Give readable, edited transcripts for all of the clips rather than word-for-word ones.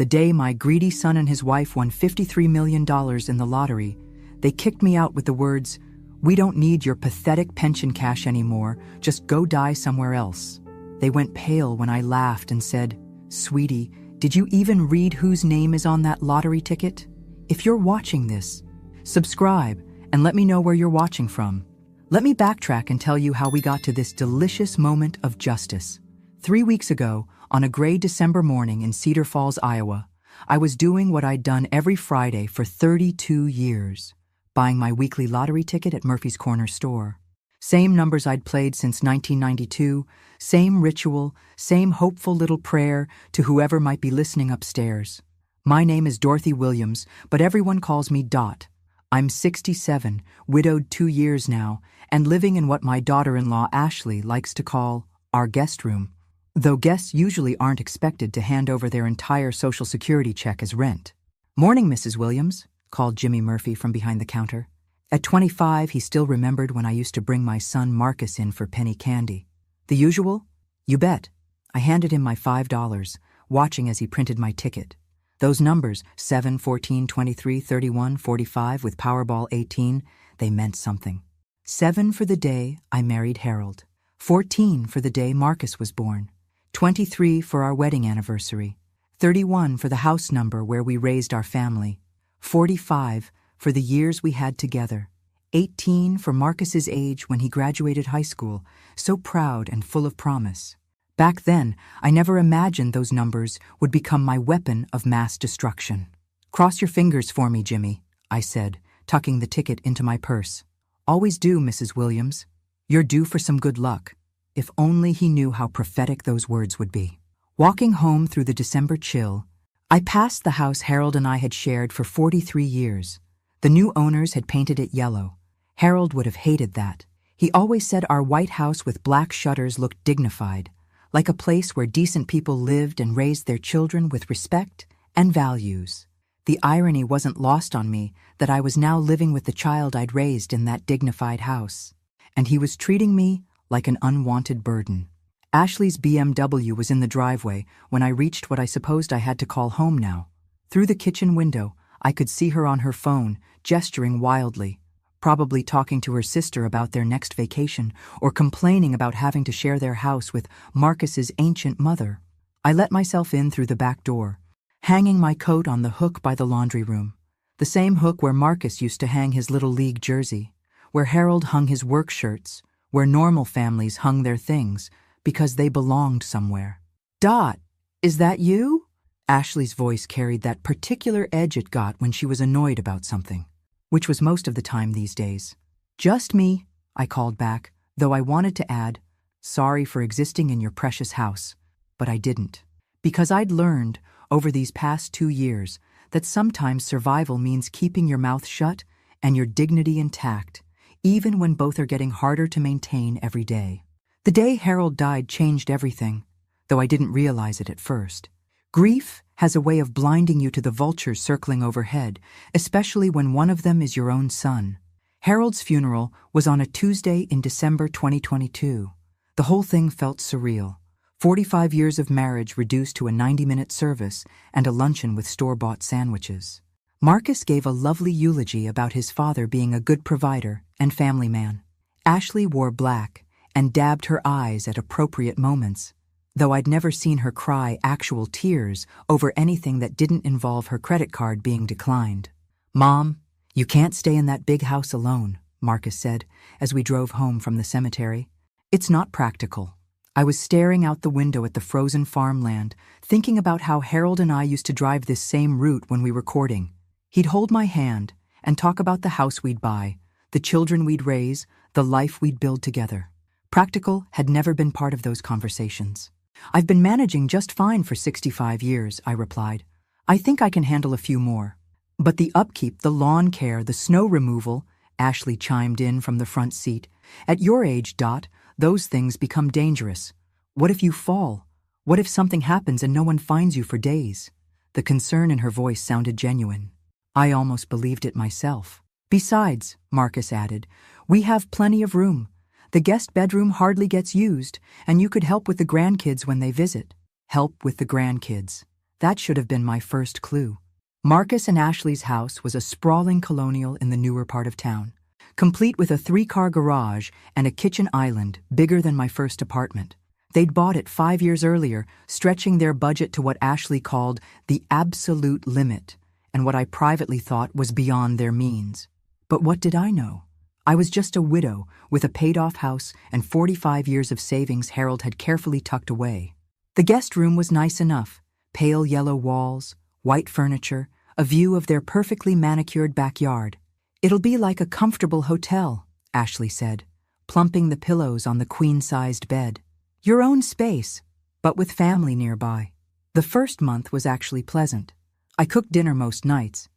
The day my greedy son and his wife won $53 million in the lottery, they kicked me out with the words, "We don't need your pathetic pension cash anymore, just go die somewhere else." They went pale when I laughed and said, "Sweetie, did you even read whose name is on that lottery ticket? If you're watching this, subscribe and let me know where you're watching from." Let me backtrack and tell you how we got to this delicious moment of justice. 3 weeks ago, on a gray December morning in Cedar Falls, Iowa, I was doing what I'd done every Friday for 32 years, buying my weekly lottery ticket at Murphy's Corner store. Same numbers I'd played since 1992, same ritual, same hopeful little prayer to whoever might be listening upstairs. My name is Dorothy Williams, but everyone calls me Dot. I'm 67, widowed 2 years now, and living in what my daughter-in-law Ashley likes to call our guest room, though guests usually aren't expected to hand over their entire Social Security check as rent. "Morning, Mrs. Williams," called Jimmy Murphy from behind the counter. At 25, he still remembered when I used to bring my son Marcus in for penny candy. "The usual?" "You bet." I handed him my $5, watching as he printed my ticket. Those numbers, 7, 14, 23, 31, 45 with Powerball 18, they meant something. 7 for the day I married Harold. 14 for the day Marcus was born. 23 for our wedding anniversary. 31 for the house number where we raised our family. 45 for the years we had together. 18 for Marcus's age when he graduated high school, so proud and full of promise. Back then, I never imagined those numbers would become my weapon of mass destruction. "Cross your fingers for me, Jimmy," I said, tucking the ticket into my purse. "Always do, Mrs. Williams. You're due for some good luck." If only he knew how prophetic those words would be. Walking home through the December chill, I passed the house Harold and I had shared for 43 years. The new owners had painted it yellow. Harold would have hated that. He always said our white house with black shutters looked dignified, like a place where decent people lived and raised their children with respect and values. The irony wasn't lost on me that I was now living with the child I'd raised in that dignified house, and he was treating me like an unwanted burden. Ashley's BMW was in the driveway when I reached what I supposed I had to call home now. Through the kitchen window, I could see her on her phone, gesturing wildly, probably talking to her sister about their next vacation or complaining about having to share their house with Marcus's ancient mother. I let myself in through the back door, hanging my coat on the hook by the laundry room, the same hook where Marcus used to hang his Little League jersey, where Harold hung his work shirts, where normal families hung their things because they belonged somewhere. "Dot, is that you?" Ashley's voice carried that particular edge it got when she was annoyed about something, which was most of the time these days. "Just me," I called back, though I wanted to add, "Sorry for existing in your precious house," but I didn't. Because I'd learned, over these past 2 years, that sometimes survival means keeping your mouth shut and your dignity intact, even when both are getting harder to maintain every day. The day Harold died changed everything, though I didn't realize it at first. Grief has a way of blinding you to the vultures circling overhead, especially when one of them is your own son. Harold's funeral was on a Tuesday in December 2022. The whole thing felt surreal. 45 years of marriage reduced to a 90-minute service and a luncheon with store-bought sandwiches. Marcus gave a lovely eulogy about his father being a good provider and family man. Ashley wore black and dabbed her eyes at appropriate moments, though I'd never seen her cry actual tears over anything that didn't involve her credit card being declined. "Mom, you can't stay in that big house alone," Marcus said as we drove home from the cemetery. "It's not practical." I was staring out the window at the frozen farmland, thinking about how Harold and I used to drive this same route when we were courting. He'd hold my hand and talk about the house we'd buy, the children we'd raise, the life we'd build together. Practical had never been part of those conversations. "I've been managing just fine for 65 years, I replied. "I think I can handle a few more." "But the upkeep, the lawn care, the snow removal," Ashley chimed in from the front seat. "At your age, Dot, those things become dangerous. What if you fall? What if something happens and no one finds you for days?" The concern in her voice sounded genuine. I almost believed it myself. "Besides," Marcus added, "we have plenty of room. The guest bedroom hardly gets used, and you could help with the grandkids when they visit." Help with the grandkids. That should have been my first clue. Marcus and Ashley's house was a sprawling colonial in the newer part of town, complete with a 3-car garage and a kitchen island bigger than my first apartment. They'd bought it 5 years earlier, stretching their budget to what Ashley called the absolute limit, and what I privately thought was beyond their means. But what did I know? I was just a widow with a paid-off house and 45 years of savings Harold had carefully tucked away. The guest room was nice enough, pale yellow walls, white furniture, a view of their perfectly manicured backyard. "It'll be like a comfortable hotel," Ashley said, plumping the pillows on the queen-sized bed. "Your own space, but with family nearby." The first month was actually pleasant. I cooked dinner most nights,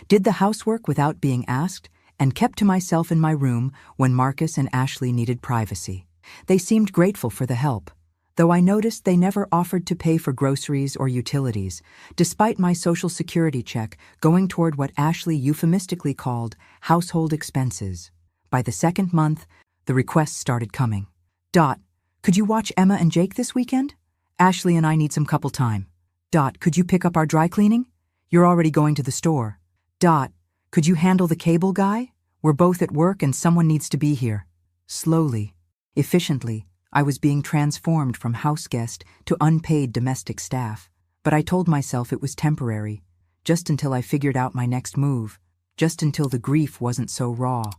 did the housework without being asked, and kept to myself in my room when Marcus and Ashley needed privacy. They seemed grateful for the help, though I noticed they never offered to pay for groceries or utilities, despite my Social Security check going toward what Ashley euphemistically called household expenses. By the second month, the requests started coming. "Dot, could you watch Emma and Jake this weekend? Ashley and I need some couple time." "Dot, could you pick up our dry cleaning? You're already going to the store." "Dot, could you handle the cable guy? We're both at work and someone needs to be here." Slowly, efficiently, I was being transformed from house guest to unpaid domestic staff. But I told myself it was temporary, just until I figured out my next move, just until the grief wasn't so raw,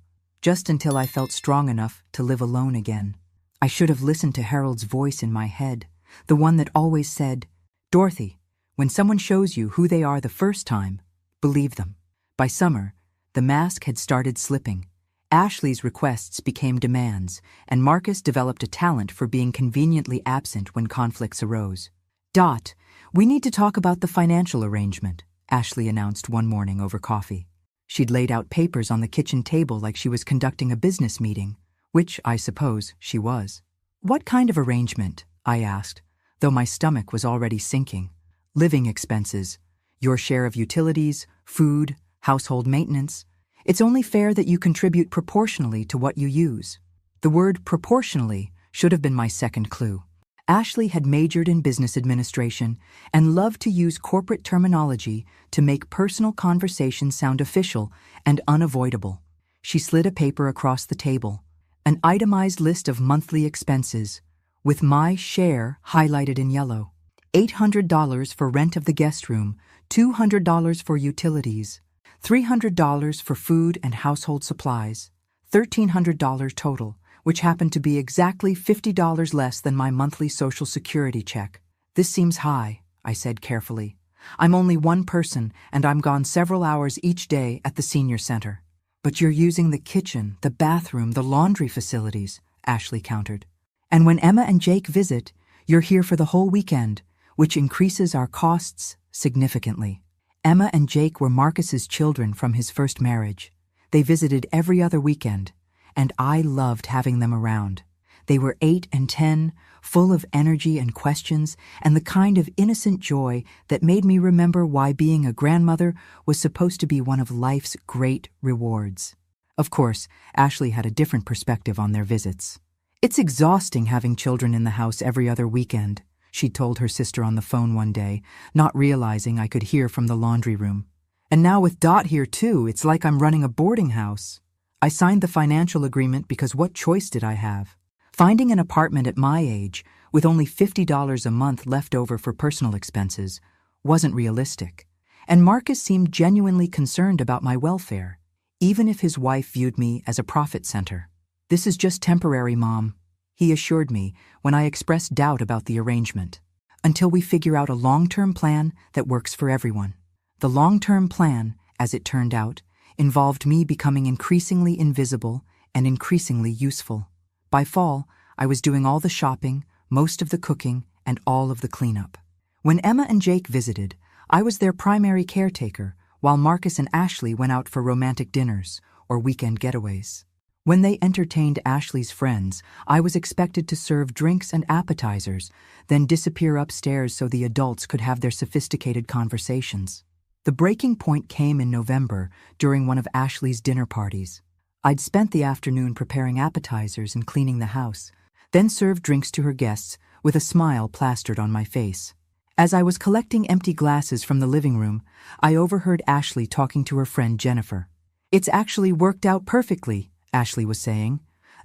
just until I felt strong enough to live alone again. I should have listened to Harold's voice in my head, the one that always said, "Dorothy, when someone shows you who they are the first time, believe them." By summer, the mask had started slipping. Ashley's requests became demands, and Marcus developed a talent for being conveniently absent when conflicts arose. "Dot, we need to talk about the financial arrangement," Ashley announced one morning over coffee. She'd laid out papers on the kitchen table like she was conducting a business meeting, which I suppose she was. "What kind of arrangement?" I asked, though my stomach was already sinking. "Living expenses, your share of utilities, food, household maintenance. It's only fair that you contribute proportionally to what you use." The word proportionally should have been my second clue. Ashley had majored in business administration and loved to use corporate terminology to make personal conversations sound official and unavoidable. She slid a paper across the table, an itemized list of monthly expenses, with my share highlighted in yellow. $800 for rent of the guest room, $200 for utilities, $300 for food and household supplies, $1,300 total, which happened to be exactly $50 less than my monthly Social Security check. "This seems high," I said carefully. "I'm only one person, and I'm gone several hours each day at the senior center." "But you're using the kitchen, the bathroom, the laundry facilities," Ashley countered. "And when Emma and Jake visit, you're here for the whole weekend, which increases our costs significantly." Emma and Jake were Marcus's children from his first marriage. They visited every other weekend, and I loved having them around. They were 8 and 10, full of energy and questions, and the kind of innocent joy that made me remember why being a grandmother was supposed to be one of life's great rewards. Of course, Ashley had a different perspective on their visits. "It's exhausting having children in the house every other weekend," she told her sister on the phone one day, not realizing I could hear from the laundry room. "And now with Dot here too, it's like I'm running a boarding house." I signed the financial agreement because what choice did I have? Finding an apartment at my age, with only $50 a month left over for personal expenses, wasn't realistic. And Marcus seemed genuinely concerned about my welfare, even if his wife viewed me as a profit center. "This is just temporary, Mom," he assured me when I expressed doubt about the arrangement, "until we figure out a long-term plan that works for everyone." The long-term plan, as it turned out, involved me becoming increasingly invisible and increasingly useful. By fall, I was doing all the shopping, most of the cooking, and all of the cleanup. When Emma and Jake visited, I was their primary caretaker, while Marcus and Ashley went out for romantic dinners or weekend getaways. When they entertained Ashley's friends, I was expected to serve drinks and appetizers, then disappear upstairs so the adults could have their sophisticated conversations. The breaking point came in November during one of Ashley's dinner parties. I'd spent the afternoon preparing appetizers and cleaning the house, then served drinks to her guests with a smile plastered on my face. As I was collecting empty glasses from the living room, I overheard Ashley talking to her friend Jennifer. "It's actually worked out perfectly," Ashley was saying.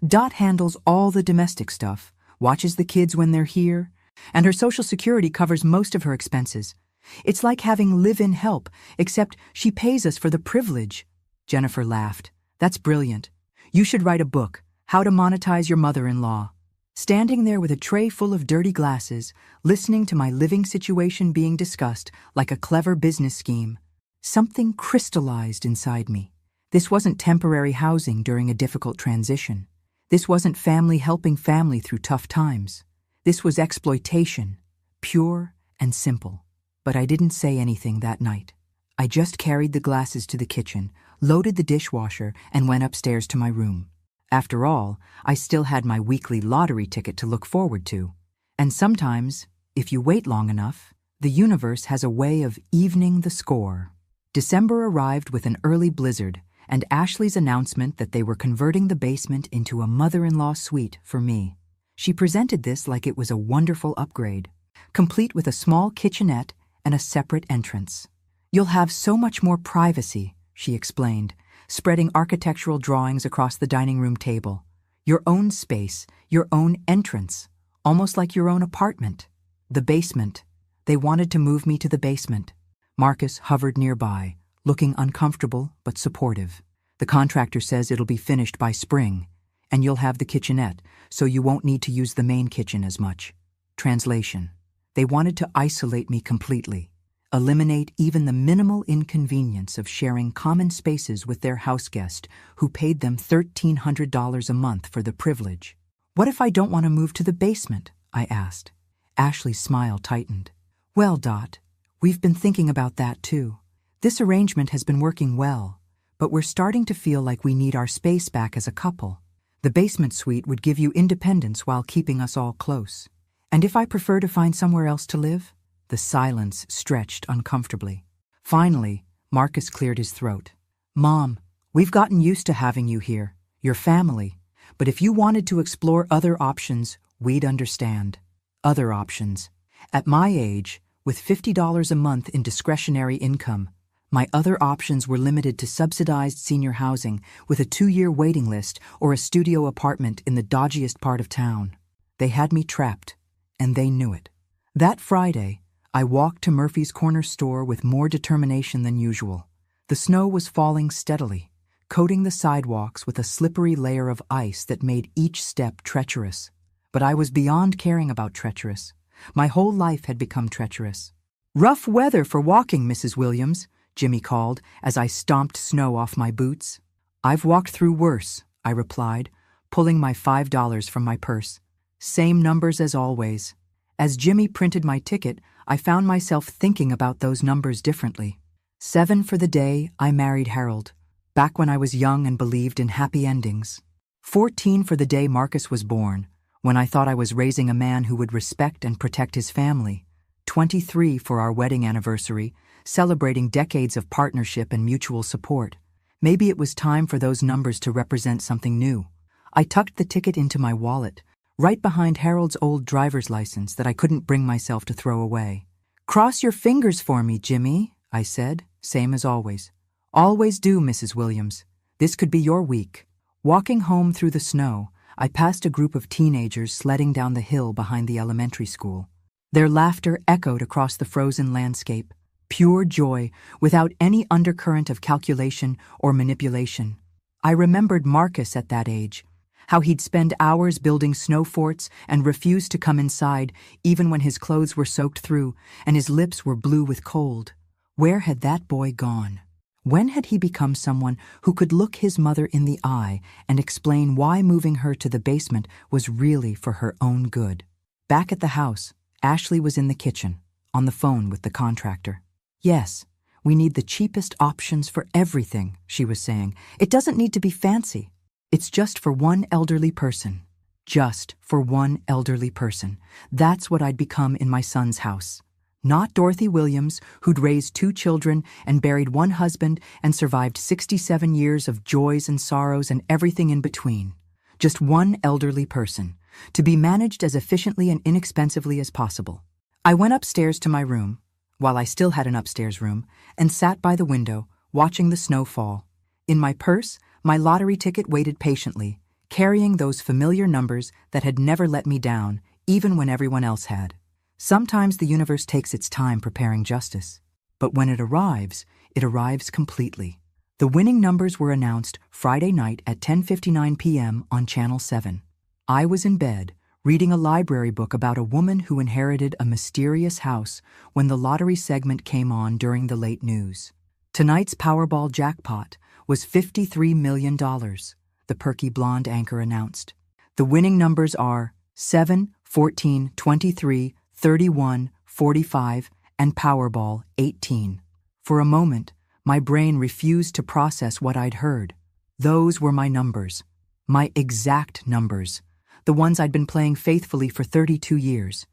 "Dot handles all the domestic stuff, watches the kids when they're here, and her Social Security covers most of her expenses. It's like having live-in help, except she pays us for the privilege." Jennifer laughed. "That's brilliant. You should write a book, How to Monetize Your Mother-in-Law." Standing there with a tray full of dirty glasses, listening to my living situation being discussed like a clever business scheme, something crystallized inside me. This wasn't temporary housing during a difficult transition. This wasn't family helping family through tough times. This was exploitation, pure and simple. But I didn't say anything that night. I just carried the glasses to the kitchen, loaded the dishwasher, and went upstairs to my room. After all, I still had my weekly lottery ticket to look forward to. And sometimes, if you wait long enough, the universe has a way of evening the score. December arrived with an early blizzard, and Ashley's announcement that they were converting the basement into a mother-in-law suite for me. She presented this like it was a wonderful upgrade, complete with a small kitchenette and a separate entrance. "You'll have so much more privacy," she explained, spreading architectural drawings across the dining room table. "Your own space, your own entrance, almost like your own apartment." The basement. They wanted to move me to the basement. Marcus hovered nearby, looking uncomfortable but supportive. "The contractor says it'll be finished by spring, and you'll have the kitchenette, so you won't need to use the main kitchen as much." Translation. They wanted to isolate me completely, eliminate even the minimal inconvenience of sharing common spaces with their house guest who paid them $1,300 a month for the privilege. "What if I don't want to move to the basement?" I asked. Ashley's smile tightened. "Well, Dot, we've been thinking about that too. This arrangement has been working well, but we're starting to feel like we need our space back as a couple. The basement suite would give you independence while keeping us all close. And if I prefer to find somewhere else to live?" The silence stretched uncomfortably. Finally, Marcus cleared his throat. "Mom, we've gotten used to having you here, your family, but if you wanted to explore other options, we'd understand." Other options. At my age, with $50 a month in discretionary income, my other options were limited to subsidized senior housing with a 2-year waiting list or a studio apartment in the dodgiest part of town. They had me trapped, and they knew it. That Friday, I walked to Murphy's Corner store with more determination than usual. The snow was falling steadily, coating the sidewalks with a slippery layer of ice that made each step treacherous. But I was beyond caring about treacherous. My whole life had become treacherous. "Rough weather for walking, Mrs. Williams," Jimmy called as I stomped snow off my boots. "I've walked through worse," I replied, pulling my $5 from my purse. Same numbers as always. As Jimmy printed my ticket, I found myself thinking about those numbers differently. 7 for the day I married Harold, back when I was young and believed in happy endings. 14 for the day Marcus was born, when I thought I was raising a man who would respect and protect his family. 23 for our wedding anniversary, celebrating decades of partnership and mutual support. Maybe it was time for those numbers to represent something new. I tucked the ticket into my wallet, right behind Harold's old driver's license that I couldn't bring myself to throw away. "Cross your fingers for me, Jimmy," I said, same as always. "Always do, Mrs. Williams. This could be your week." Walking home through the snow, I passed a group of teenagers sledding down the hill behind the elementary school. Their laughter echoed across the frozen landscape, pure joy without any undercurrent of calculation or manipulation. I remembered Marcus at that age, how he'd spend hours building snow forts and refuse to come inside even when his clothes were soaked through and his lips were blue with cold. Where had that boy gone? When had he become someone who could look his mother in the eye and explain why moving her to the basement was really for her own good? Back at the house, Ashley was in the kitchen, on the phone with the contractor. "Yes, we need the cheapest options for everything," she was saying. "It doesn't need to be fancy. It's just for one elderly person. Just for one elderly person. That's what I'd become in my son's house. Not Dorothy Williams, who'd raised 2 children and buried 1 husband and survived 67 years of joys and sorrows and everything in between. Just one elderly person, to be managed as efficiently and inexpensively as possible. I went upstairs to my room, while I still had an upstairs room, and sat by the window, watching the snow fall. In my purse, my lottery ticket waited patiently, carrying those familiar numbers that had never let me down, even when everyone else had. Sometimes the universe takes its time preparing justice, but when it arrives completely. The winning numbers were announced Friday night at 10:59 p.m. on Channel 7. I was in bed, reading a library book about a woman who inherited a mysterious house when the lottery segment came on during the late news. Tonight's Powerball jackpot was $53 million, the perky blonde anchor announced. The winning numbers are 7, 14, 23, 31, 45, and Powerball 18. For a moment, my brain refused to process what I'd heard. Those were my numbers. My exact numbers. The ones I'd been playing faithfully for 32 years.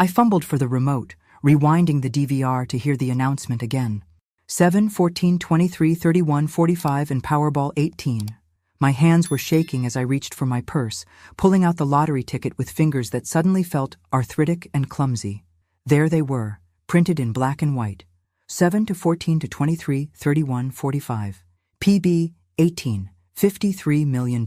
I fumbled for the remote, rewinding the DVR to hear the announcement again. 7, 14, 23, 31, 45, and Powerball 18. My hands were shaking as I reached for my purse, pulling out the lottery ticket with fingers that suddenly felt arthritic and clumsy. There they were, printed in black and white. 7 to 14 to 23, 31, 45. PB 18, $53 million.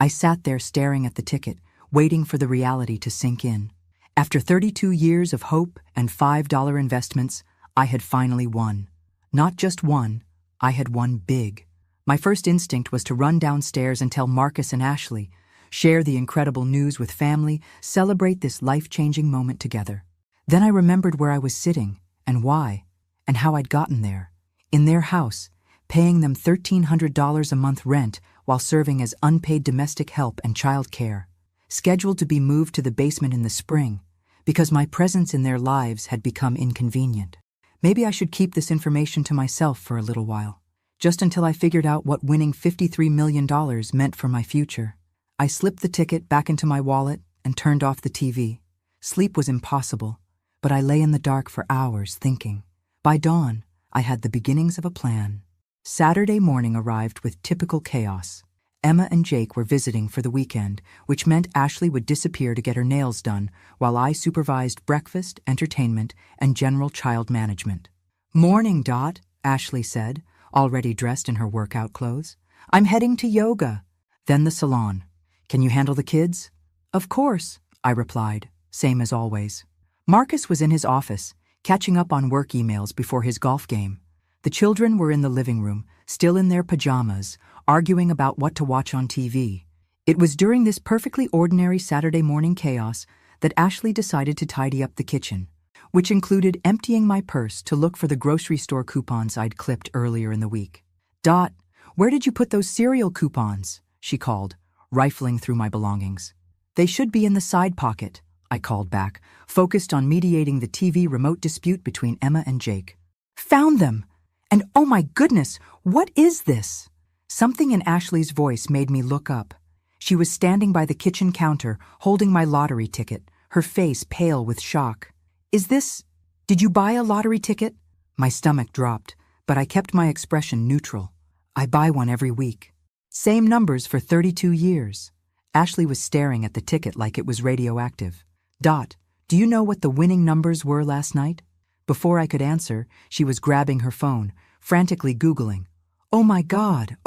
I sat there staring at the ticket, waiting for the reality to sink in. After 32 years of hope and $5 investments, I had finally won. Not just won, I had won big. My first instinct was to run downstairs and tell Marcus and Ashley, share the incredible news with family, celebrate this life-changing moment together. Then I remembered where I was sitting, and why, and how I'd gotten there. In their house, paying them $1,300 a month rent while serving as unpaid domestic help and child care, scheduled to be moved to the basement in the spring because my presence in their lives had become inconvenient. Maybe I should keep this information to myself for a little while, just until I figured out what winning $53 million meant for my future. I slipped the ticket back into my wallet and turned off the TV. Sleep was impossible, but I lay in the dark for hours thinking. By dawn, I had the beginnings of a plan. Saturday morning arrived with typical chaos. Emma and Jake were visiting for the weekend, which meant Ashley would disappear to get her nails done while I supervised breakfast, entertainment, and general child management. "Morning, Dot," Ashley said, already dressed in her workout clothes. "I'm heading to yoga." Then the salon. "Can you handle the kids?" "Of course," I replied, same as always. Marcus was in his office, catching up on work emails before his golf game. The children were in the living room, still in their pajamas, arguing about what to watch on TV. It was during this perfectly ordinary Saturday morning chaos that Ashley decided to tidy up the kitchen, which included emptying my purse to look for the grocery store coupons I'd clipped earlier in the week. "Dot, where did you put those cereal coupons?" she called, rifling through my belongings. "They should be in the side pocket," I called back, focused on mediating the TV remote dispute between Emma and Jake. "Found them! And oh my goodness, what is this?" Something in Ashley's voice made me look up. She was standing by the kitchen counter, holding my lottery ticket, her face pale with shock. Did you buy a lottery ticket?" My stomach dropped, but I kept my expression neutral. "I buy one every week." "Same numbers for 32 years. Ashley was staring at the ticket like it was radioactive. "Dot, do you know what the winning numbers were last night?" Before I could answer, she was grabbing her phone, frantically Googling. Oh my God,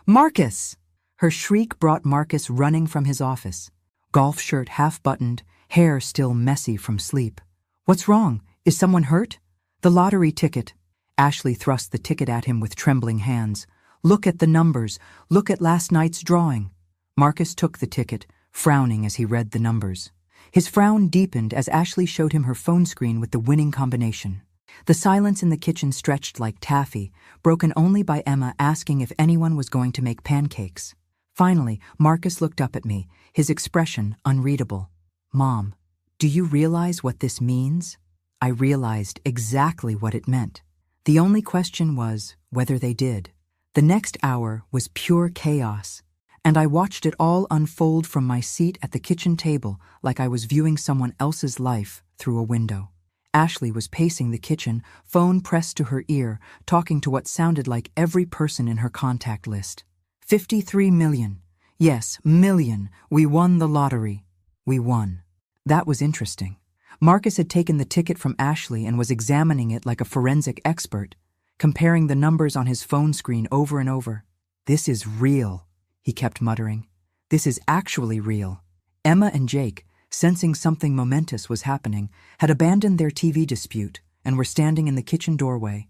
Marcus!" Her shriek brought Marcus running from his office. Golf shirt half buttoned, hair still messy from sleep. "What's wrong? Is someone hurt?" "The lottery ticket." Ashley thrust the ticket at him with trembling hands. "Look at the numbers. Look at last night's drawing." Marcus took the ticket, frowning as he read the numbers. His frown deepened as Ashley showed him her phone screen with the winning combination. The silence in the kitchen stretched like taffy, broken only by Emma asking if anyone was going to make pancakes. Finally, Marcus looked up at me, his expression unreadable. "Mom, do you realize what this means?" I realized exactly what it meant. The only question was whether they did. The next hour was pure chaos, and I watched it all unfold from my seat at the kitchen table like I was viewing someone else's life through a window. Ashley was pacing the kitchen, phone pressed to her ear, talking to what sounded like every person in her contact list. 53 million. Yes, million. We won the lottery. We won. That was interesting. Marcus had taken the ticket from Ashley and was examining it like a forensic expert, comparing the numbers on his phone screen over and over. "This is real," he kept muttering. "This is actually real." Emma and Jake, sensing something momentous was happening, had abandoned their TV dispute and were standing in the kitchen doorway,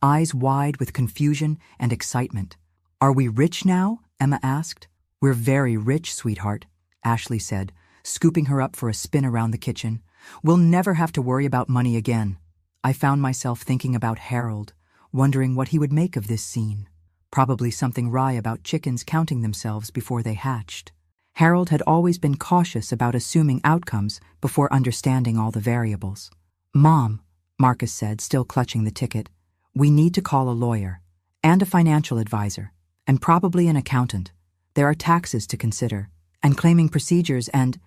eyes wide with confusion and excitement. "Are we rich now?" Emma asked. "We're very rich, sweetheart," Ashley said, scooping her up for a spin around the kitchen. "We'll never have to worry about money again." I found myself thinking about Harold, wondering what he would make of this scene. Probably something wry about chickens counting themselves before they hatched. Harold had always been cautious about assuming outcomes before understanding all the variables. "Mom," Marcus said, still clutching the ticket, "we need to call a lawyer, and a financial advisor, and probably an accountant. There are taxes to consider, and claiming procedures, and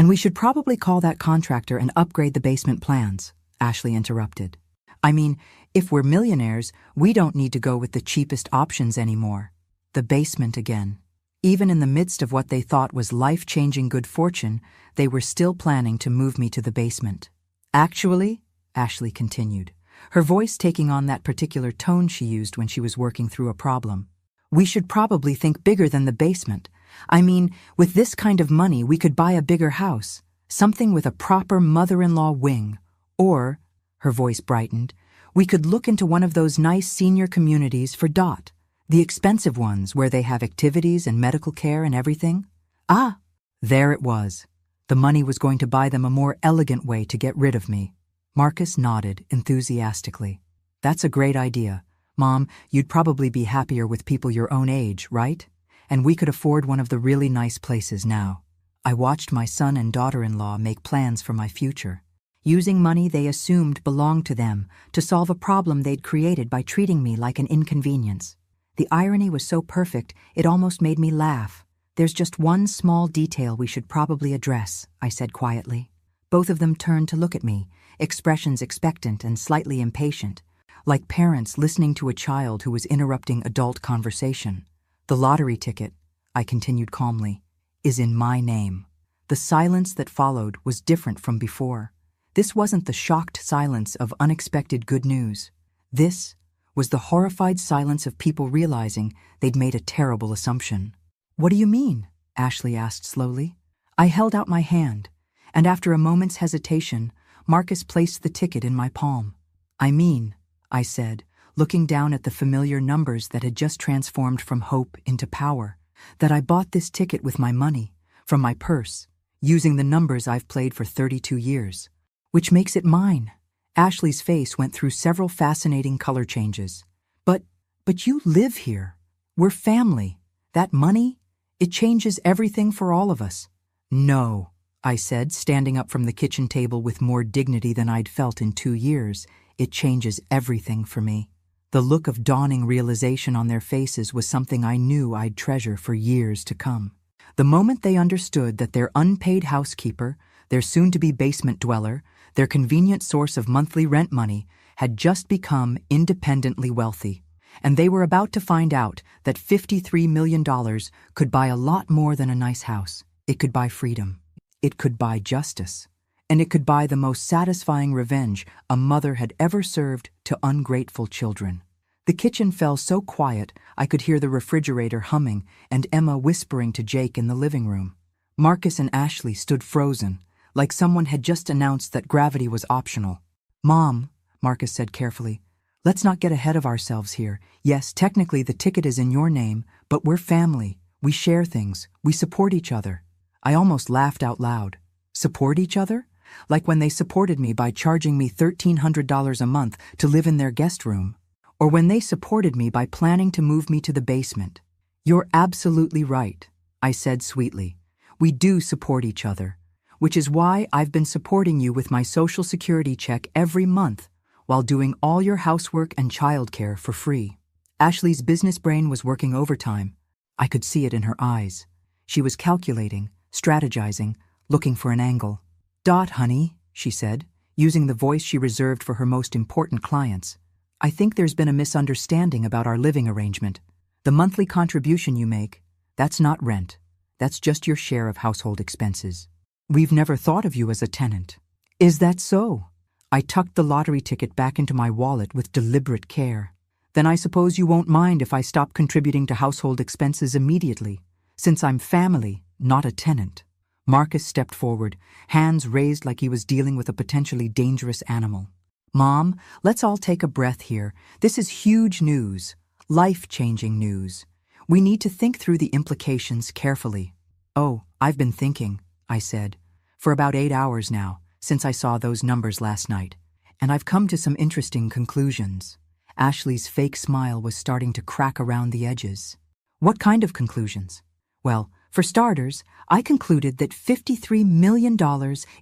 we should probably call that contractor and upgrade the basement plans," Ashley interrupted. "I mean, if we're millionaires, we don't need to go with the cheapest options anymore." The basement again. Even in the midst of what they thought was life-changing good fortune, they were still planning to move me to the basement. "Actually," Ashley continued, her voice taking on that particular tone she used when she was working through a problem, "we should probably think bigger than the basement. I mean, with this kind of money, we could buy a bigger house, something with a proper mother-in-law wing. Or," her voice brightened, "we could look into one of those nice senior communities for Dot, the expensive ones where they have activities and medical care and everything." Ah, there it was. The money was going to buy them a more elegant way to get rid of me. Marcus nodded enthusiastically. "That's a great idea. Mom, you'd probably be happier with people your own age, right? And we could afford one of the really nice places now." I watched my son and daughter-in-law make plans for my future, using money they assumed belonged to them to solve a problem they'd created by treating me like an inconvenience. The irony was so perfect, it almost made me laugh. "There's just one small detail we should probably address," I said quietly. Both of them turned to look at me, expressions expectant and slightly impatient, like parents listening to a child who was interrupting adult conversation. "The lottery ticket," I continued calmly, "is in my name." The silence that followed was different from before. This wasn't the shocked silence of unexpected good news. This was the horrified silence of people realizing they'd made a terrible assumption. "What do you mean?" Ashley asked slowly. I held out my hand, and after a moment's hesitation, Marcus placed the ticket in my palm. "I mean," I said, looking down at the familiar numbers that had just transformed from hope into power, "that I bought this ticket with my money, from my purse, using the numbers I've played for 32 years. Which makes it mine." Ashley's face went through several fascinating color changes. But you live here. We're family. That money, it changes everything for all of us." "No," I said, standing up from the kitchen table with more dignity than I'd felt in 2 years. "It changes everything for me." The look of dawning realization on their faces was something I knew I'd treasure for years to come. The moment they understood that their unpaid housekeeper, their soon-to-be basement dweller, their convenient source of monthly rent money, had just become independently wealthy, and they were about to find out that $53 million could buy a lot more than a nice house. It could buy freedom. It could buy justice. And it could buy the most satisfying revenge a mother had ever served to ungrateful children. The kitchen fell so quiet I could hear the refrigerator humming and Emma whispering to Jake in the living room. Marcus and Ashley stood frozen, like someone had just announced that gravity was optional. "Mom," Marcus said carefully, "let's not get ahead of ourselves here. Yes, technically the ticket is in your name, but we're family. We share things. We support each other." I almost laughed out loud. Support each other? Like when they supported me by charging me $1,300 a month to live in their guest room. Or when they supported me by planning to move me to the basement. "You're absolutely right," I said sweetly. "We do support each other. Which is why I've been supporting you with my Social Security check every month while doing all your housework and childcare for free." Ashley's business brain was working overtime. I could see it in her eyes. She was calculating, strategizing, looking for an angle. "Dot, honey," she said, using the voice she reserved for her most important clients. "I think there's been a misunderstanding about our living arrangement. The monthly contribution you make, that's not rent. That's just your share of household expenses. We've never thought of you as a tenant." Is that so? I tucked the lottery ticket back into my wallet with deliberate care. Then I suppose you won't mind if I stop contributing to household expenses immediately, since I'm family, not a tenant. Marcus stepped forward, hands raised like he was dealing with a potentially dangerous animal. Mom, let's all take a breath here. This is huge news, life-changing news. We need to think through the implications carefully. Oh, I've been thinking, I said, for about 8 hours now, since I saw those numbers last night, and I've come to some interesting conclusions. Ashley's fake smile was starting to crack around the edges. What kind of conclusions? Well, for starters, I concluded that $53 million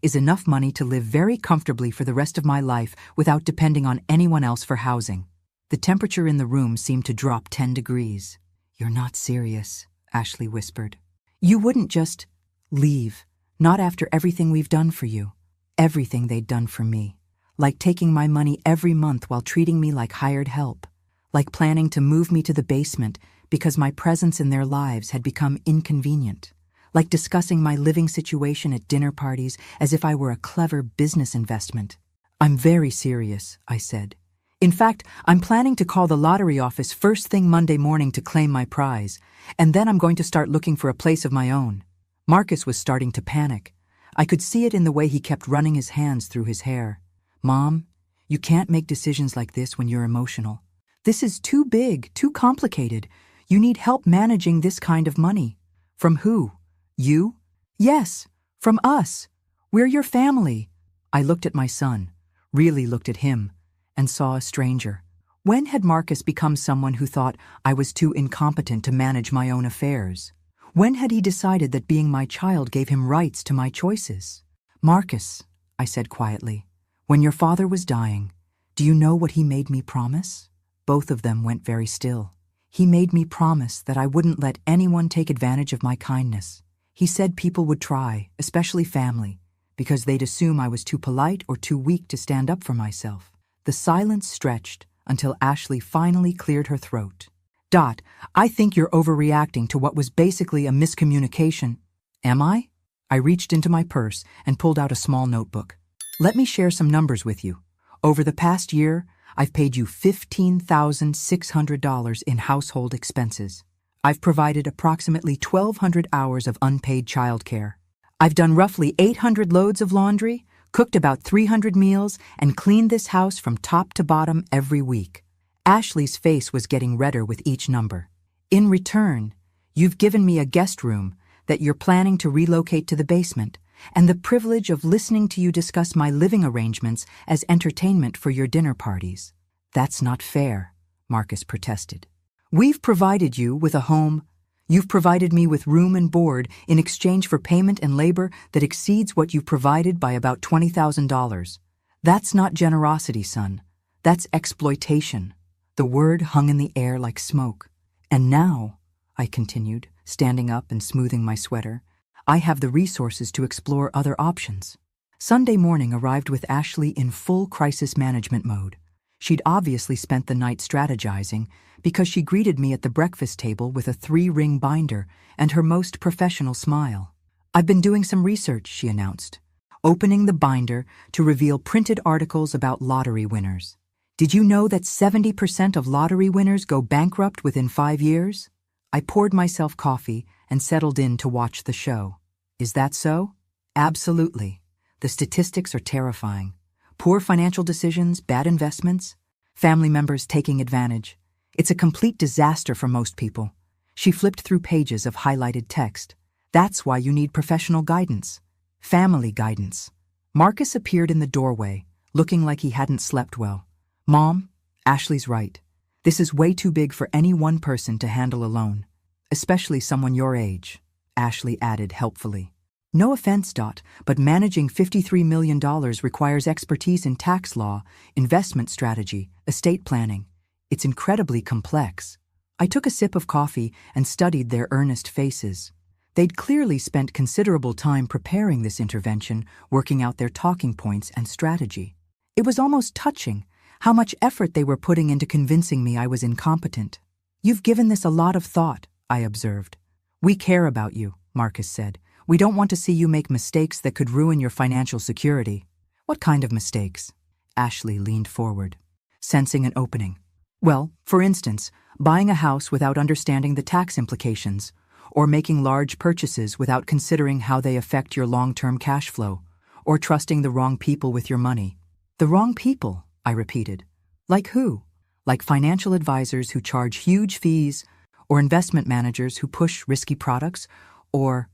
is enough money to live very comfortably for the rest of my life without depending on anyone else for housing. The temperature in the room seemed to drop 10 degrees. You're not serious, Ashley whispered. You wouldn't just leave, not after everything we've done for you. Everything they'd done for me. Like taking my money every month while treating me like hired help. Like planning to move me to the basement because my presence in their lives had become inconvenient. Like discussing my living situation at dinner parties as if I were a clever business investment. I'm very serious, I said. In fact, I'm planning to call the lottery office first thing Monday morning to claim my prize, and then I'm going to start looking for a place of my own. Marcus was starting to panic. I could see it in the way he kept running his hands through his hair. Mom, you can't make decisions like this when you're emotional. This is too big, too complicated. You need help managing this kind of money. From who? You? Yes, from us. We're your family. I looked at my son, really looked at him, and saw a stranger. When had Marcus become someone who thought I was too incompetent to manage my own affairs? When had he decided that being my child gave him rights to my choices? Marcus, I said quietly, when your father was dying, do you know what he made me promise? Both of them went very still. He made me promise that I wouldn't let anyone take advantage of my kindness. He said people would try, especially family, because they'd assume I was too polite or too weak to stand up for myself. The silence stretched until Ashley finally cleared her throat. Dot, I think you're overreacting to what was basically a miscommunication. Am I? I reached into my purse and pulled out a small notebook. Let me share some numbers with you. Over the past year, I've paid you $15,600 in household expenses. I've provided approximately 1,200 hours of unpaid childcare. I've done roughly 800 loads of laundry, cooked about 300 meals, and cleaned this house from top to bottom every week. Ashley's face was getting redder with each number. In return, you've given me a guest room that you're planning to relocate to the basement, and the privilege of listening to you discuss my living arrangements as entertainment for your dinner parties. That's not fair, Marcus protested. We've provided you with a home. You've provided me with room and board in exchange for payment and labor that exceeds what you've provided by about $20,000. That's not generosity, son. That's exploitation. The word hung in the air like smoke. And now, I continued, standing up and smoothing my sweater, I have the resources to explore other options. Sunday morning arrived with Ashley in full crisis management mode. She'd obviously spent the night strategizing because she greeted me at the breakfast table with a 3-ring binder and her most professional smile. I've been doing some research, she announced, opening the binder to reveal printed articles about lottery winners. Did you know that 70% of lottery winners go bankrupt within 5 years? I poured myself coffee and settled in to watch the show. Is that so? Absolutely. The statistics are terrifying. Poor financial decisions, bad investments, family members taking advantage. It's a complete disaster for most people. She flipped through pages of highlighted text. That's why you need professional guidance. Family guidance. Marcus appeared in the doorway, looking like he hadn't slept well. Mom, Ashley's right. This is way too big for any one person to handle alone. Especially someone your age, Ashley added helpfully. No offense, Dot, but managing $53 million requires expertise in tax law, investment strategy, estate planning. It's incredibly complex. I took a sip of coffee and studied their earnest faces. They'd clearly spent considerable time preparing this intervention, working out their talking points and strategy. It was almost touching how much effort they were putting into convincing me I was incompetent. You've given this a lot of thought, I observed. We care about you, Marcus said. We don't want to see you make mistakes that could ruin your financial security. What kind of mistakes? Ashley leaned forward, sensing an opening. Well, for instance, buying a house without understanding the tax implications, or making large purchases without considering how they affect your long-term cash flow, or trusting the wrong people with your money. The wrong people, I repeated. Like who? Like financial advisors who charge huge fees, or investment managers who push risky products, or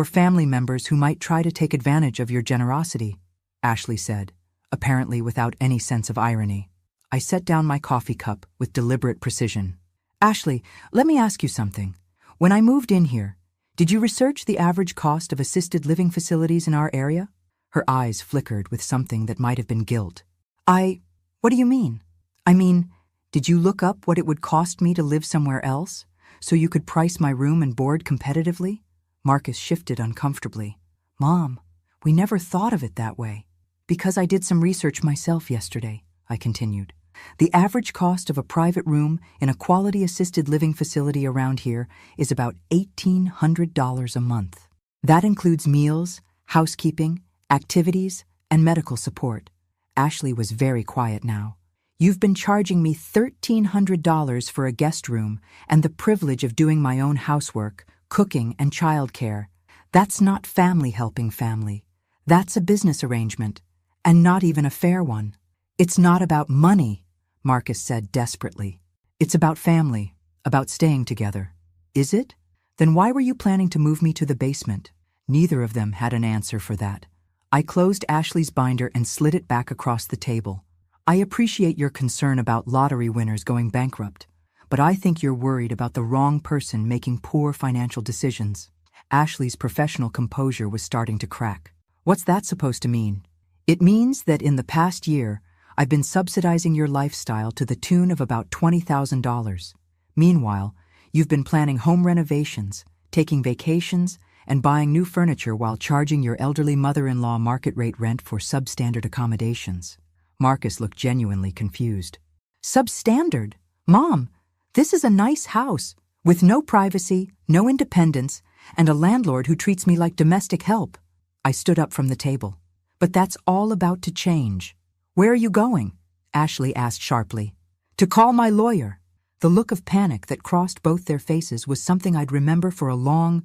family members who might try to take advantage of your generosity, Ashley said, apparently without any sense of irony. I set down my coffee cup with deliberate precision. Ashley, let me ask you something. When I moved in here, did you research the average cost of assisted living facilities in our area? Her eyes flickered with something that might have been guilt. What do you mean? I mean, did you look up what it would cost me to live somewhere else, so you could price my room and board competitively? Marcus shifted uncomfortably. Mom, we never thought of it that way. Because I did some research myself yesterday, I continued. The average cost of a private room in a quality assisted living facility around here is about $1,800 a month. That includes meals, housekeeping, activities, and medical support. Ashley was very quiet now. You've been charging me $1,300 for a guest room and the privilege of doing my own housework, cooking, and childcare. That's not family helping family. That's a business arrangement, and not even a fair one. It's not about money, Marcus said desperately. It's about family, about staying together. Is it? Then why were you planning to move me to the basement? Neither of them had an answer for that. I closed Ashley's binder and slid it back across the table. I appreciate your concern about lottery winners going bankrupt, but I think you're worried about the wrong person making poor financial decisions. Ashley's professional composure was starting to crack. What's that supposed to mean? It means that in the past year, I've been subsidizing your lifestyle to the tune of about $20,000. Meanwhile, you've been planning home renovations, taking vacations, and buying new furniture while charging your elderly mother-in-law market-rate rent for substandard accommodations. Marcus looked genuinely confused. Substandard? Mom, this is a nice house, with no privacy, no independence, and a landlord who treats me like domestic help. I stood up from the table. But that's all about to change. Where are you going? Ashley asked sharply. To call my lawyer. The look of panic that crossed both their faces was something I'd remember for a long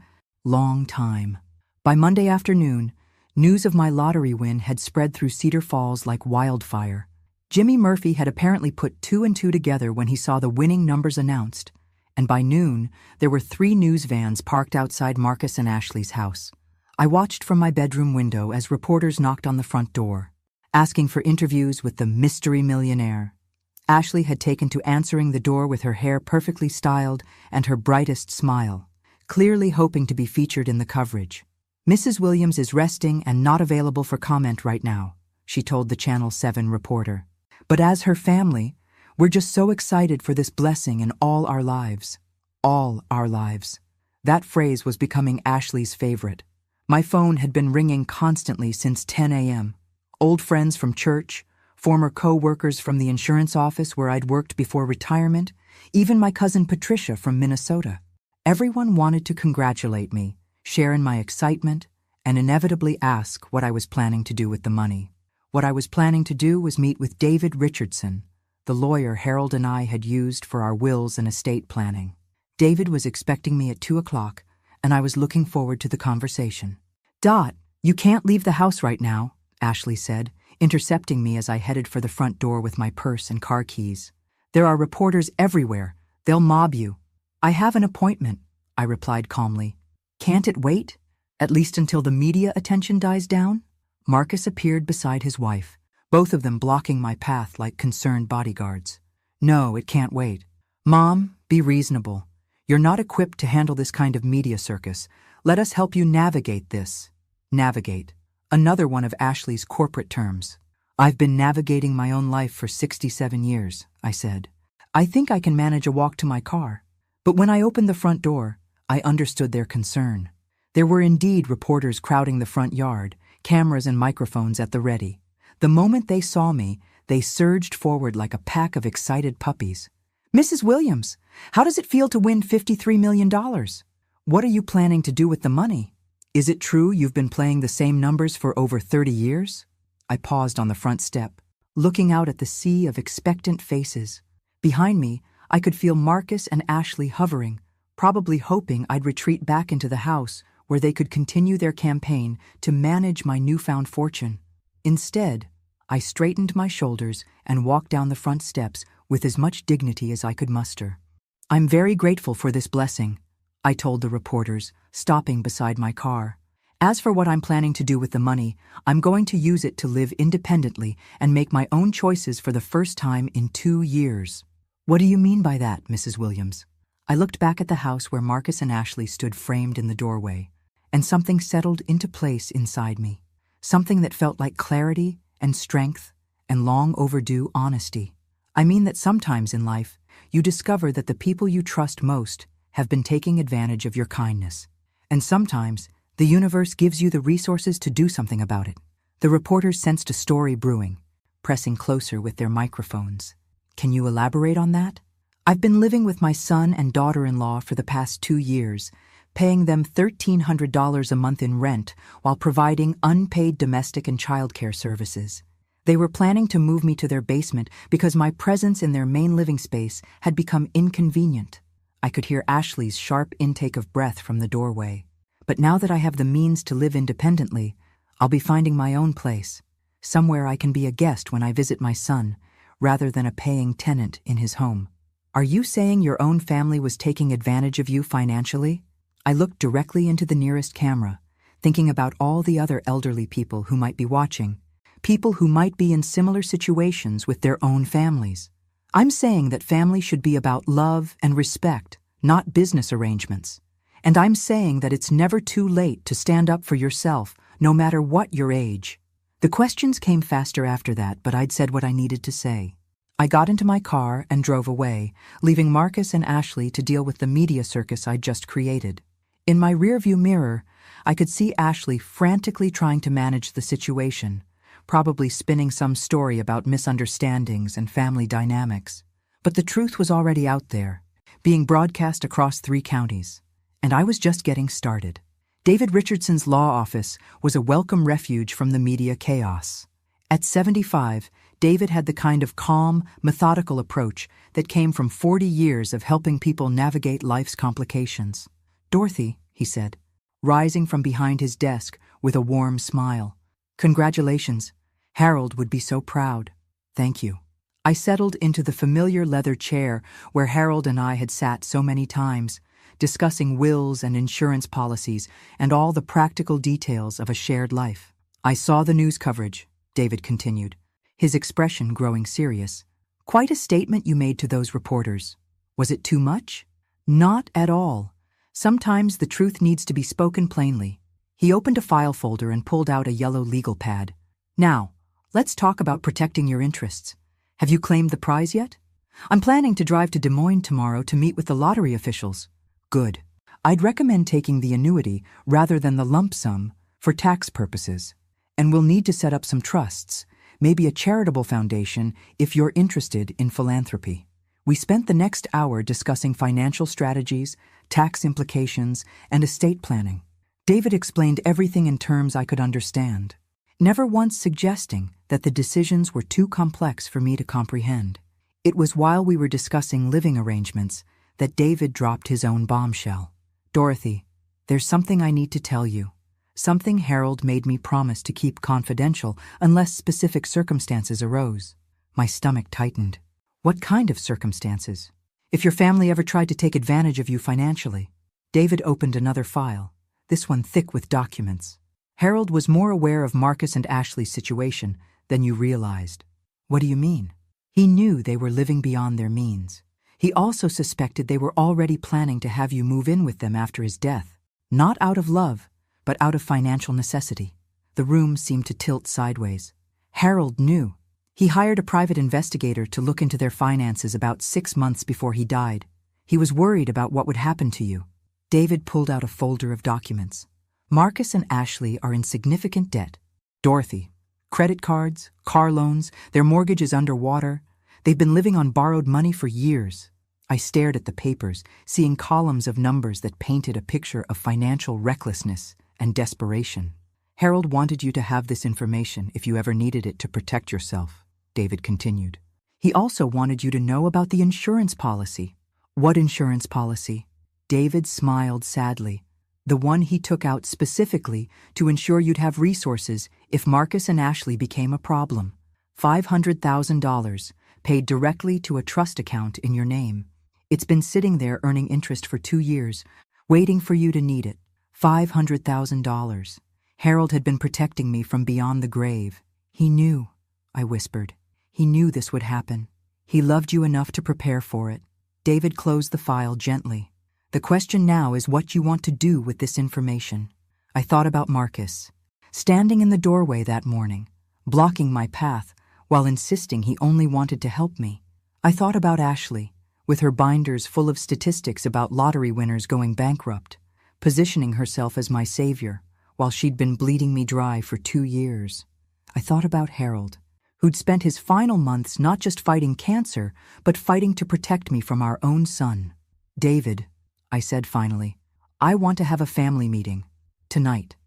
time. By Monday afternoon, news of my lottery win had spread through Cedar Falls like wildfire. Jimmy Murphy had apparently put 2 and 2 together when he saw the winning numbers announced, and by noon, there were 3 news vans parked outside Marcus and Ashley's house. I watched from my bedroom window as reporters knocked on the front door, asking for interviews with the mystery millionaire. Ashley had taken to answering the door with her hair perfectly styled and her brightest smile, clearly hoping to be featured in the coverage. Mrs. Williams is resting and not available for comment right now, she told the Channel 7 reporter. But as her family, we're just so excited for this blessing in all our lives. All our lives. That phrase was becoming Ashley's favorite. My phone had been ringing constantly since 10 a.m. Old friends from church, former co-workers from the insurance office where I'd worked before retirement, even my cousin Patricia from Minnesota. Everyone wanted to congratulate me, share in my excitement, and inevitably ask what I was planning to do with the money. What I was planning to do was meet with David Richardson, the lawyer Harold and I had used for our wills and estate planning. David was expecting me at 2 o'clock, and I was looking forward to the conversation. Dot, you can't leave the house right now, Ashley said, intercepting me as I headed for the front door with my purse and car keys. There are reporters everywhere. They'll mob you. I have an appointment, I replied calmly. Can't it wait? At least until the media attention dies down? Marcus appeared beside his wife, both of them blocking my path like concerned bodyguards. No, it can't wait. Mom, be reasonable. You're not equipped to handle this kind of media circus. Let us help you navigate this. Navigate. Another one of Ashley's corporate terms. I've been navigating my own life for 67 years, I said. I think I can manage a walk to my car. But when I opened the front door, I understood their concern. There were indeed reporters crowding the front yard, cameras and microphones at the ready. The moment they saw me, they surged forward like a pack of excited puppies. Mrs. Williams, how does it feel to win $53 million? What are you planning to do with the money? Is it true you've been playing the same numbers for over 30 years? I paused on the front step, looking out at the sea of expectant faces. Behind me, I could feel Marcus and Ashley hovering, probably hoping I'd retreat back into the house where they could continue their campaign to manage my newfound fortune. Instead, I straightened my shoulders and walked down the front steps with as much dignity as I could muster. "I'm very grateful for this blessing," I told the reporters, stopping beside my car. "As for what I'm planning to do with the money, I'm going to use it to live independently and make my own choices for the first time in 2 years." "What do you mean by that, Mrs. Williams?" I looked back at the house where Marcus and Ashley stood framed in the doorway, and something settled into place inside me. Something that felt like clarity and strength and long overdue honesty. I mean that sometimes in life, you discover that the people you trust most have been taking advantage of your kindness. And sometimes, the universe gives you the resources to do something about it. The reporters sensed a story brewing, pressing closer with their microphones. "Can you elaborate on that?" "I've been living with my son and daughter-in-law for the past 2 years, paying them $1,300 a month in rent while providing unpaid domestic and childcare services. They were planning to move me to their basement because my presence in their main living space had become inconvenient." I could hear Ashley's sharp intake of breath from the doorway. "But now that I have the means to live independently, I'll be finding my own place, somewhere I can be a guest when I visit my son, rather than a paying tenant in his home." "Are you saying your own family was taking advantage of you financially?" I looked directly into the nearest camera, thinking about all the other elderly people who might be watching, people who might be in similar situations with their own families. "I'm saying that family should be about love and respect, not business arrangements. And I'm saying that it's never too late to stand up for yourself, no matter what your age." The questions came faster after that, but I'd said what I needed to say. I got into my car and drove away, leaving Marcus and Ashley to deal with the media circus I'd just created. In my rearview mirror, I could see Ashley frantically trying to manage the situation, probably spinning some story about misunderstandings and family dynamics. But the truth was already out there, being broadcast across 3 counties, and I was just getting started. David Richardson's law office was a welcome refuge from the media chaos. At 75, David had the kind of calm, methodical approach that came from 40 years of helping people navigate life's complications. "Dorothy," he said, rising from behind his desk with a warm smile. "Congratulations. Harold would be so proud." "Thank you." I settled into the familiar leather chair where Harold and I had sat so many times, discussing wills and insurance policies and all the practical details of a shared life. "I saw the news coverage," David continued, his expression growing serious. "Quite a statement you made to those reporters. Was it too much?" "Not at all. Sometimes the truth needs to be spoken plainly." He opened a file folder and pulled out a yellow legal pad. "Now, let's talk about protecting your interests. Have you claimed the prize yet?" "I'm planning to drive to Des Moines tomorrow to meet with the lottery officials." "Good. I'd recommend taking the annuity rather than the lump sum for tax purposes. And we'll need to set up some trusts, maybe a charitable foundation if you're interested in philanthropy." We spent the next hour discussing financial strategies, tax implications, and estate planning. David explained everything in terms I could understand, never once suggesting that the decisions were too complex for me to comprehend. It was while we were discussing living arrangements that David dropped his own bombshell. "Dorothy, there's something I need to tell you. Something Harold made me promise to keep confidential unless specific circumstances arose." My stomach tightened. "What kind of circumstances?" "If your family ever tried to take advantage of you financially." David opened another file, this one thick with documents. "Harold was more aware of Marcus and Ashley's situation than you realized." "What do you mean?" "He knew they were living beyond their means. He also suspected they were already planning to have you move in with them after his death. Not out of love, but out of financial necessity." The room seemed to tilt sideways. "Harold knew. He hired a private investigator to look into their finances about 6 months before he died. He was worried about what would happen to you." David pulled out a folder of documents. "Marcus and Ashley are in significant debt. Dorothy, credit cards, car loans, their mortgage is underwater. They've been living on borrowed money for years." I stared at the papers, seeing columns of numbers that painted a picture of financial recklessness and desperation. Harold wanted you to have this information if you ever needed it to protect yourself, David continued. He also wanted you to know about the insurance policy. What insurance policy? David smiled sadly. The one he took out specifically to ensure you'd have resources if Marcus and Ashley became a problem. $500,000, paid directly to a trust account in your name. It's been sitting there earning interest for 2 years, waiting for you to need it. $500,000. Harold had been protecting me from beyond the grave. He knew, I whispered. He knew this would happen. He loved you enough to prepare for it. David closed the file gently. The question now is what you want to do with this information. I thought about Marcus, standing in the doorway that morning, blocking my path while insisting he only wanted to help me. I thought about Ashley, with her binders full of statistics about lottery winners going bankrupt, positioning herself as my savior while she'd been bleeding me dry for 2 years. I thought about Harold, who'd spent his final months not just fighting cancer, but fighting to protect me from our own son. David, I said finally, I want to have a family meeting. Tonight.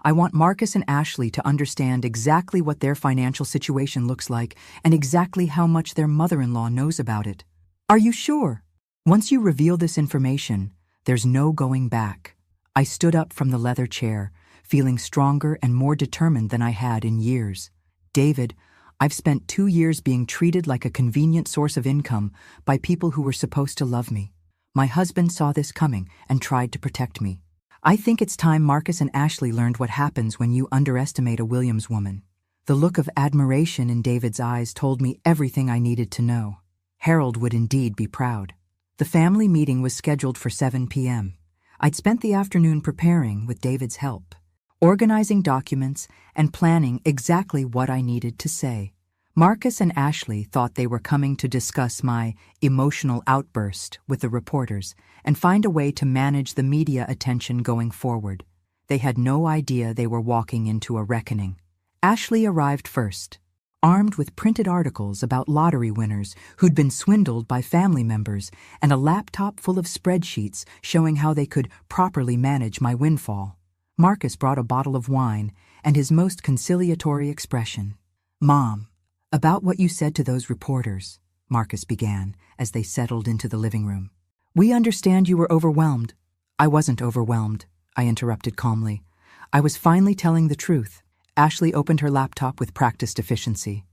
I want Marcus and Ashley to understand exactly what their financial situation looks like and exactly how much their mother-in-law knows about it. Are you sure? Once you reveal this information, there's no going back. I stood up from the leather chair, feeling stronger and more determined than I had in years. David, I've spent 2 years being treated like a convenient source of income by people who were supposed to love me. My husband saw this coming and tried to protect me. I think it's time Marcus and Ashley learned what happens when you underestimate a Williams woman. The look of admiration in David's eyes told me everything I needed to know. Harold would indeed be proud. The family meeting was scheduled for 7 p.m. I'd spent the afternoon preparing with David's help, organizing documents and planning exactly what I needed to say. Marcus and Ashley thought they were coming to discuss my emotional outburst with the reporters and find a way to manage the media attention going forward. They had no idea they were walking into a reckoning. Ashley arrived first, armed with printed articles about lottery winners who'd been swindled by family members and a laptop full of spreadsheets showing how they could properly manage my windfall. Marcus brought a bottle of wine and his most conciliatory expression. Mom, about what you said to those reporters, Marcus began as they settled into the living room. We understand you were overwhelmed. I wasn't overwhelmed, I interrupted calmly. I was finally telling the truth. Ashley opened her laptop with practiced efficiency.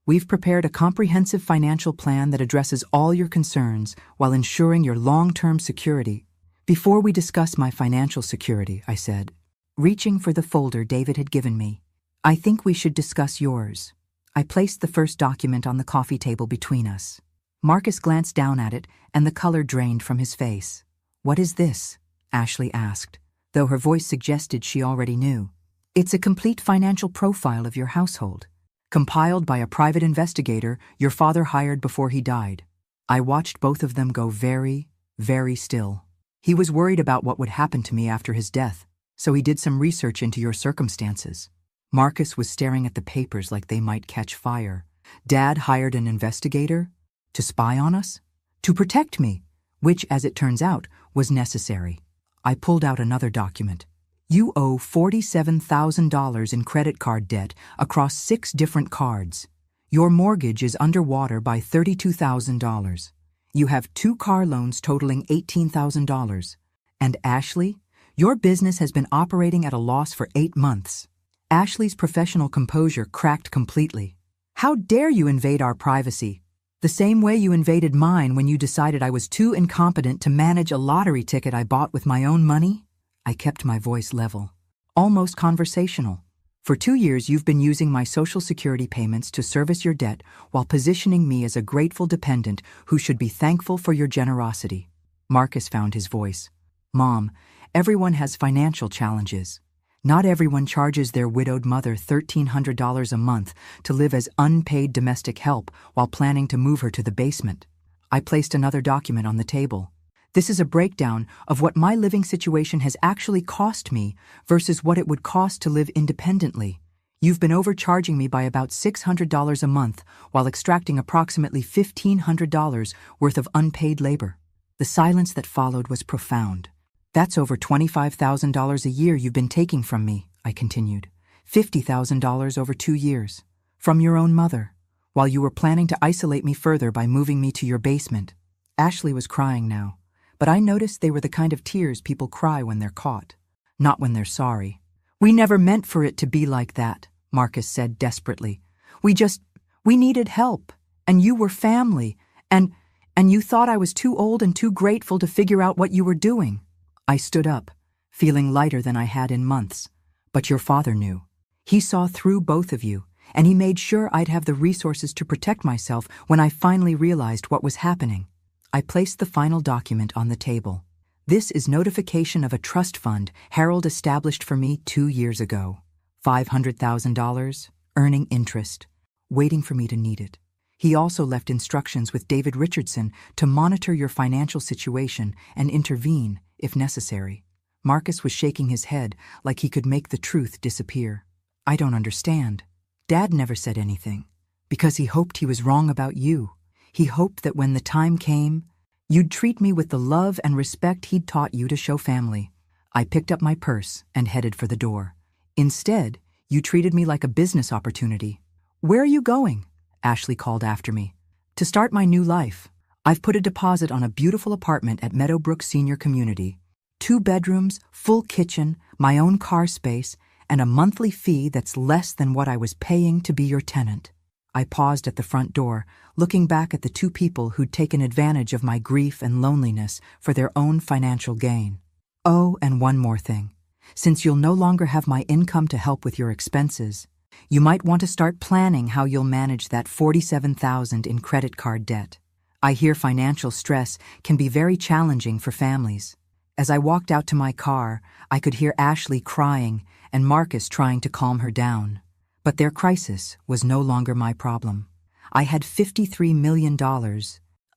We've prepared a comprehensive financial plan that addresses all your concerns while ensuring your long-term security. Before we discuss my financial security, I said, reaching for the folder David had given me, I think we should discuss yours. I placed the first document on the coffee table between us. Marcus glanced down at it, and the color drained from his face. What is this? Ashley asked, though her voice suggested she already knew. It's a complete financial profile of your household, compiled by a private investigator your father hired before he died. I watched both of them go very, very still. He was worried about what would happen to me after his death, so he did some research into your circumstances. Marcus was staring at the papers like they might catch fire. Dad hired an investigator? To spy on us? To protect me, which, as it turns out, was necessary. I pulled out another document. You owe $47,000 in credit card debt across 6 different cards. Your mortgage is underwater by $32,000. You have 2 car loans totaling $18,000. And Ashley, your business has been operating at a loss for 8 months. Ashley's professional composure cracked completely. How dare you invade our privacy? The same way you invaded mine when you decided I was too incompetent to manage a lottery ticket I bought with my own money? I kept my voice level, almost conversational. For 2 years you've been using my Social Security payments to service your debt while positioning me as a grateful dependent who should be thankful for your generosity. Marcus found his voice. Mom, everyone has financial challenges. Not everyone charges their widowed mother $1,300 a month to live as unpaid domestic help while planning to move her to the basement. I placed another document on the table. This is a breakdown of what my living situation has actually cost me versus what it would cost to live independently. You've been overcharging me by about $600 a month while extracting approximately $1,500 worth of unpaid labor. The silence that followed was profound. That's over $25,000 a year you've been taking from me, I continued. $50,000 over 2 years. From your own mother, while you were planning to isolate me further by moving me to your basement. Ashley was crying now, but I noticed they were the kind of tears people cry when they're caught, not when they're sorry. We never meant for it to be like that, Marcus said desperately. We needed help, and you were family, and you thought I was too old and too grateful to figure out what you were doing. I stood up, feeling lighter than I had in months. But your father knew. He saw through both of you, and he made sure I'd have the resources to protect myself when I finally realized what was happening. I placed the final document on the table. This is notification of a trust fund Harold established for me 2 years ago. $500,000, earning interest, waiting for me to need it. He also left instructions with David Richardson to monitor your financial situation and intervene if necessary. Marcus was shaking his head like he could make the truth disappear. I don't understand. Dad never said anything, because he hoped he was wrong about you. He hoped that when the time came, you'd treat me with the love and respect he'd taught you to show family. I picked up my purse and headed for the door. Instead, you treated me like a business opportunity. Where are you going? Ashley called after me. To start my new life. I've put a deposit on a beautiful apartment at Meadowbrook Senior Community. 2 bedrooms, full kitchen, my own car space, and a monthly fee that's less than what I was paying to be your tenant. I paused at the front door, looking back at the 2 people who'd taken advantage of my grief and loneliness for their own financial gain. Oh, and one more thing. Since you'll no longer have my income to help with your expenses, you might want to start planning how you'll manage that $47,000 in credit card debt. I hear financial stress can be very challenging for families. As I walked out to my car, I could hear Ashley crying and Marcus trying to calm her down. But their crisis was no longer my problem. I had $53 million,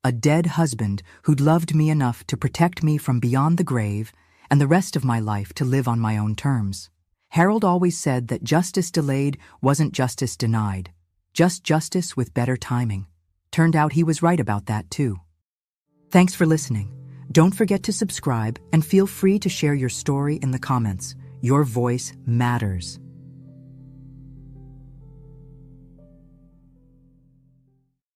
a dead husband who'd loved me enough to protect me from beyond the grave, and the rest of my life to live on my own terms. Harold always said that justice delayed wasn't justice denied, just justice with better timing. Turned out he was right about that too. Thanks for listening. Don't forget to subscribe and feel free to share your story in the comments. Your voice matters.